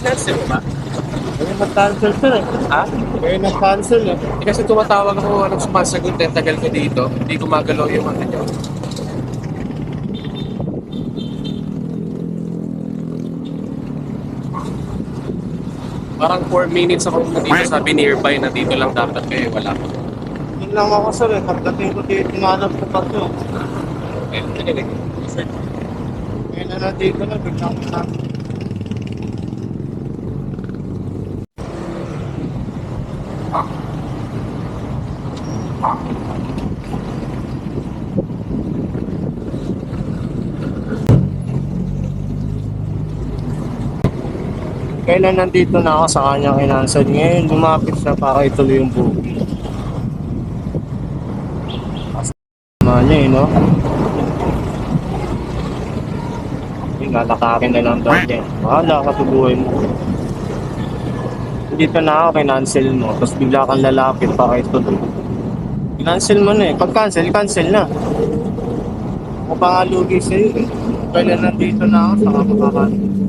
Cancel ba? Kaya nag-cancel sir eh. Ha? Kaya nag-cancel eh. Kasi tumatawag ako, anong sumasagot eh, tagal ko dito. Hindi ko magalaw yung ano nyo. Parang 4 minutes ako dito, sabi nearby na dito lang dapat kayo, wala. Yun lang ako sir eh. Pagdating ko dito, tinanap ko pa ito. Kaya na nandito na, biglang natin. Kailan nandito na ako sa kanya kinansel. Ngayon, lumapit siya para ituloy yung booking. Kasama niya eh, no? Yung lalakakin na lang daw niya. Bahala ka sa buhay mo. Dito na ako, kinansel mo. Tapos bigla kang lalapit para ituloy. Kinansel mo na eh. Pag cancel, cancel na. Ako pa nga lugi sa'yo eh. Kailan nandito na ako, saka makakansel.